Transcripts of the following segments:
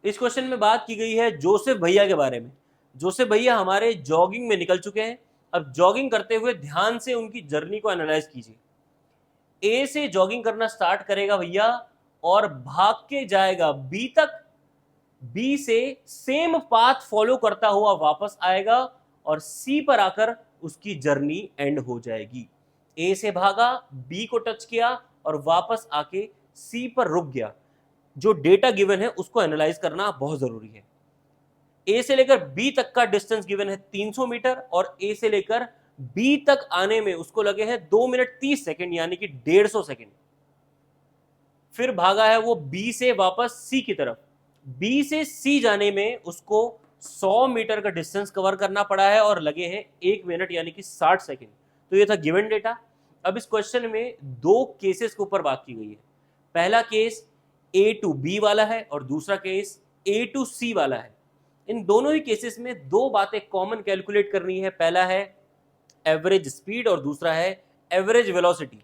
इस क्वेश्चन में बात की गई है जोसेफ भैया के बारे में। जोसेफ भैया हमारे जॉगिंग में निकल चुके हैं। अब जॉगिंग करते हुए ध्यान से उनकी जर्नी को एनालाइज कीजिए। ए से जॉगिंग करना स्टार्ट करेगा भैया और भाग के जाएगा बी तक। बी से सेम पाथ फॉलो करता हुआ वापस आएगा और सी पर आकर उसकी जर्नी एंड हो जाएगी। ए से भागा, बी को टच किया और वापस आके सी पर रुक गया। जो डेटा गिवन है उसको एनालाइज करना बहुत जरूरी है। ए से लेकर बी तक का डिस्टेंस गिवन है 300 मीटर और ए से लेकर बी तक आने में उसको लगे हैं 2 मिनट 30 सेकंड यानी कि 150 सेकंड। फिर भागा है वो बी से वापस सी की तरफ। बी से सी जाने में उसको 100 मीटर का डिस्टेंस कवर करना पड़ा है और लगे हैं 1 मिनट यानी कि 60 सेकंड। तो ये था गिवन डेटा। अब इस क्वेश्चन में दो केसेस के ऊपर बात की गई है। पहला केस ए टू बी वाला है और दूसरा केस ए टू सी वाला है। इन दोनों ही केसेस में दो बातें कॉमन कैलकुलेट करनी है। पहला है एवरेज स्पीड और दूसरा है एवरेज वेलोसिटी।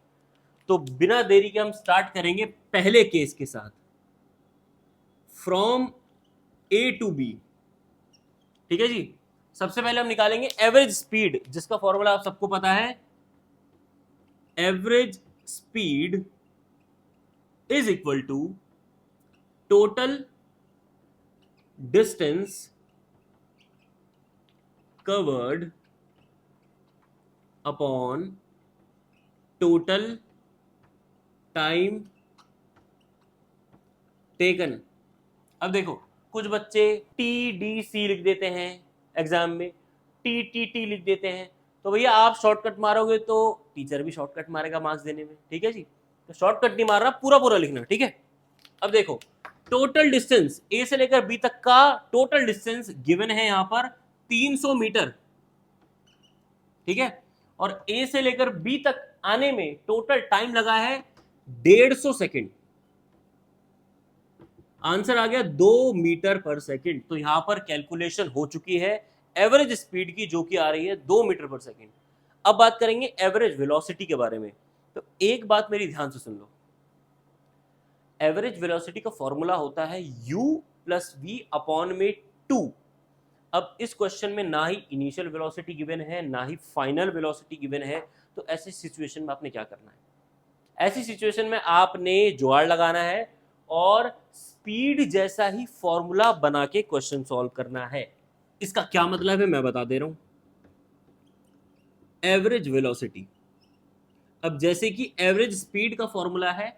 तो बिना देरी के हम स्टार्ट करेंगे पहले केस के साथ, फ्रॉम ए टू बी। ठीक है जी। सबसे पहले हम निकालेंगे एवरेज स्पीड, जिसका फॉर्मूला आप सबको पता है। Average speed is equal to total distance covered upon total time taken. अब देखो, कुछ बच्चे टी डी सी लिख देते हैं एग्जाम में, टी टी टी लिख देते हैं। तो भैया आप शॉर्टकट मारोगे तो टीचर भी शॉर्टकट मारेगा मार्क्स देने में। ठीक है जी। तो शॉर्टकट नहीं मारना, पूरा पूरा लिखना। ठीक है। अब देखो, टोटल डिस्टेंस ए से लेकर बी तक का टोटल डिस्टेंस गिवन है यहां पर 300 मीटर। ठीक है। और ए से लेकर बी तक आने में टोटल टाइम लगा है 150 सेकेंड। आंसर आ गया 2 मीटर पर सेकेंड। तो यहां पर कैलकुलेशन हो चुकी है एवरेज स्पीड की, जो कि आ रही है 2 मीटर पर सेकेंड। अब बात करेंगे एवरेज वेलोसिटी के बारे में। तो एक बात मेरी ध्यान से सुन लो। एवरेज वेलोसिटी का फॉर्मूला होता है u प्लस वी अपॉन में 2। अब इस क्वेश्चन में ना ही इनिशियल वेलोसिटी गिवन है ना ही फाइनल वेलोसिटी गिवन है। तो ऐसी सिचुएशन में आपने क्या करना है? ऐसी सिचुएशन में आपने जुगाड़ लगाना है और स्पीड जैसा ही फॉर्मूला बना के क्वेश्चन सॉल्व करना है। इसका क्या मतलब है मैं बता दे रहा हूं। एवरेज वेलोसिटी, अब जैसे कि एवरेज स्पीड का फॉर्मूला है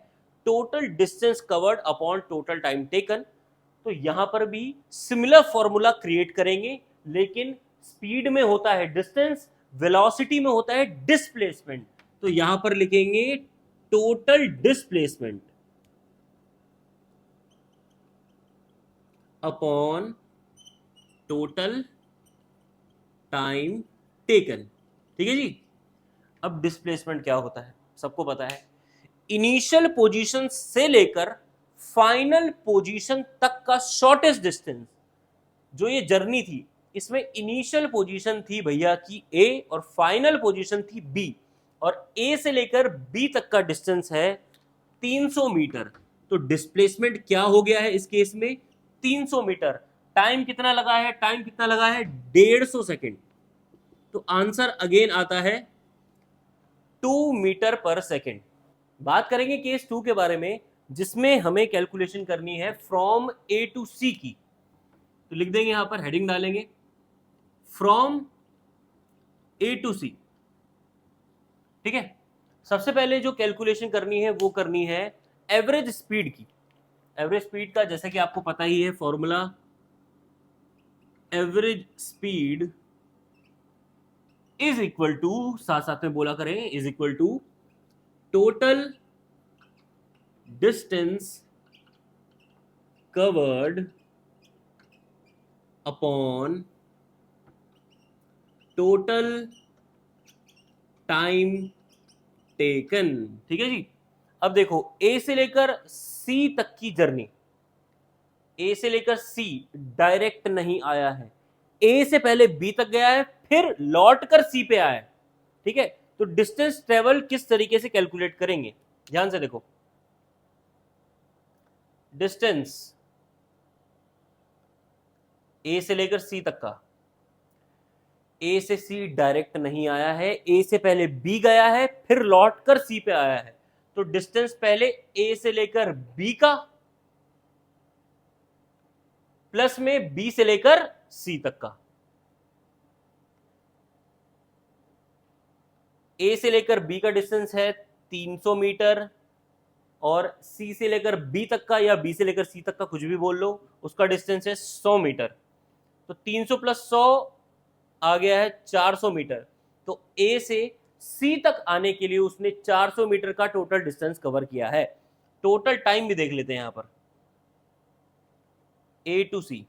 total distance covered upon total time taken. तो यहां पर भी सिमिलर फॉर्मूला क्रिएट करेंगे, लेकिन स्पीड में होता है डिस्टेंस, वेलोसिटी में होता है डिस्प्लेसमेंट। तो यहां पर लिखेंगे total displacement upon total time taken. ठीक है जी। अब डिस्प्लेसमेंट क्या होता है सबको पता है। इनिशियल पोजीशन से लेकर फाइनल पोजीशन तक का शॉर्टेस्ट डिस्टेंस। जो ये जर्नी थी, इसमें इनिशियल पोजीशन थी भैया की ए और फाइनल पोजीशन थी बी। और ए से लेकर बी तक का डिस्टेंस है 300 मीटर। तो डिस्प्लेसमेंट क्या हो गया है इस केस में? 300 मीटर। टाइम कितना लगा है? टाइम कितना लगा है? 150 सेकेंड। तो आंसर अगेन आता है 2 मीटर पर सेकेंड। बात करेंगे केस 2 के बारे में, जिसमें हमें कैलकुलेशन करनी है फ्रॉम ए टू सी की। तो लिख देंगे, यहां पर हेडिंग डालेंगे फ्रॉम ए टू सी। ठीक है। सबसे पहले जो कैलकुलेशन करनी है वो करनी है एवरेज स्पीड की। एवरेज स्पीड का जैसा कि आपको पता ही है formula, average speed is equal to, साथ साथ में बोला करें, is equal to total distance covered upon total time taken. ठीक है जी। अब देखो, ए से लेकर सी तक की जर्नी, ए से लेकर सी डायरेक्ट नहीं आया है, ए से पहले बी तक गया है, फिर लौट कर सी पे आया है। ठीक है। तो डिस्टेंस ट्रेवल किस तरीके से कैलकुलेट करेंगे, ध्यान से देखो। डिस्टेंस ए से लेकर सी तक का, ए से सी डायरेक्ट नहीं आया है, ए से पहले बी गया है, फिर लौट कर सी पे आया है, तो डिस्टेंस पहले ए से लेकर बी का प्लस में बी से लेकर सी तक का। ए से लेकर बी का डिस्टेंस है 300 मीटर और सी से लेकर बी तक का या बी से लेकर सी तक का कुछ भी बोल लो, उसका डिस्टेंस है 100 मीटर। तो 300 प्लस 100 आ गया है 400 मीटर। तो ए से सी तक आने के लिए उसने 400 मीटर का टोटल डिस्टेंस कवर किया है। टोटल टाइम भी देख लेते हैं यहां पर, ए टू सी,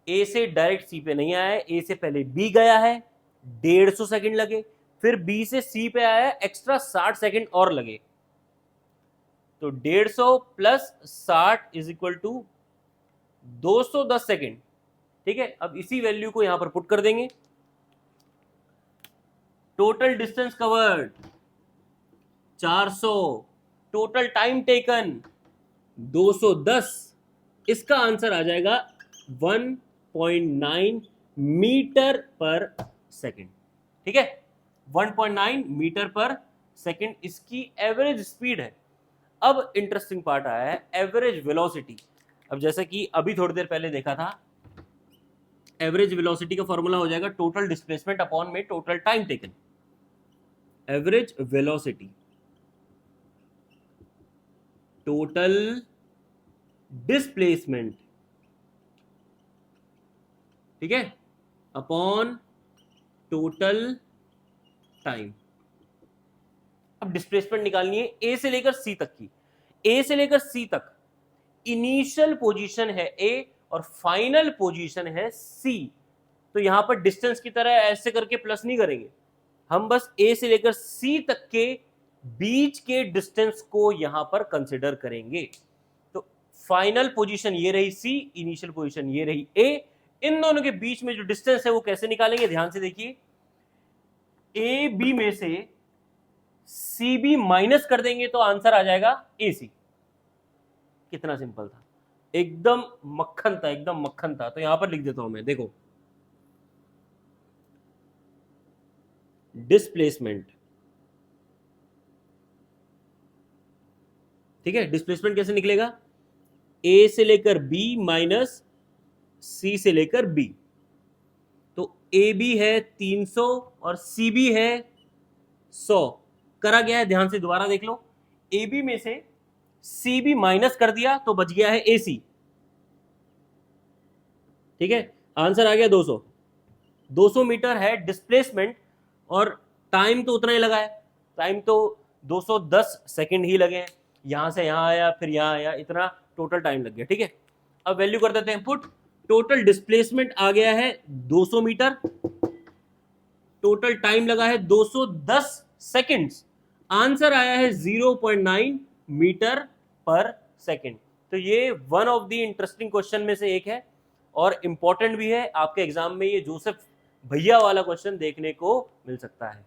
ए से डायरेक्ट सी पे नहीं आया है, ए से पहले बी गया है, 150 सेकंड लगे, फिर बी से सी पे आया है, एक्स्ट्रा 60 सेकंड और लगे। तो 150 plus 60 is equal to 210 second. ठीक है, अब इसी वैल्यू को यहां पर पुट कर देंगे। Total distance covered 400, total time taken 210, इसका आंसर आ जाएगा 1.9 मीटर पर सेकंड। ठीक है, 1.9 मीटर पर सेकंड इसकी एवरेज स्पीड है। अब इंटरेस्टिंग पार्ट आया है, एवरेज वेलोसिटी। अब जैसा कि अभी थोड़ी देर पहले देखा था, एवरेज वेलोसिटी का फॉर्मूला हो जाएगा टोटल डिस्प्लेसमेंट अपॉन में total time taken. Average velocity total displacement, ठीक है, अपॉन टोटल टाइम। अब डिस्प्लेसमेंट निकालनी है ए से लेकर सी तक की। ए से लेकर सी तक इनिशियल पोजीशन है ए और फाइनल पोजीशन है सी। तो यहां पर डिस्टेंस की तरह ऐसे करके प्लस नहीं करेंगे, हम बस ए से लेकर सी तक के बीच के डिस्टेंस को यहां पर कंसिडर करेंगे। तो फाइनल पोजीशन ये रही सी, इनिशियल पोजीशन ये रही ए। इन दोनों के बीच में जो डिस्टेंस है वो कैसे निकालेंगे, ध्यान से देखिए। ए बी में से सी बी माइनस कर देंगे तो आंसर आ जाएगा ए सी। कितना सिंपल था, एकदम मक्खन था, एकदम मक्खन था। तो यहां पर लिख देता हूं मैं, देखो डिस्प्लेसमेंट, ठीक है, डिस्प्लेसमेंट कैसे निकलेगा, ए से लेकर बी माइनस सी से लेकर बी। तो ए बी है 300 और सी बी है 100। करा गया है, ध्यान से दोबारा देख लो। ए बी में से सी बी माइनस कर दिया तो बच गया है ए सी। ठीक है, आंसर आ गया 200। 200 मीटर है डिस्प्लेसमेंट और टाइम तो उतना ही लगा है, टाइम तो 210 सेकंड ही लगे हैं। यहां से यहां आया, फिर यहां आया, इतना टोटल टाइम लग गया। ठीक है, अब वैल्यू कर देते हैं पुट। टोटल डिस्प्लेसमेंट आ गया है 200 मीटर, टोटल टाइम लगा है 210 सेकंड्स, आंसर आया है 0.9 मीटर पर सेकंड। तो ये one of the interesting question में से एक है और इंपॉर्टेंट भी है। आपके एग्जाम में ये जोसेफ भैया वाला क्वेश्चन देखने को मिल सकता है।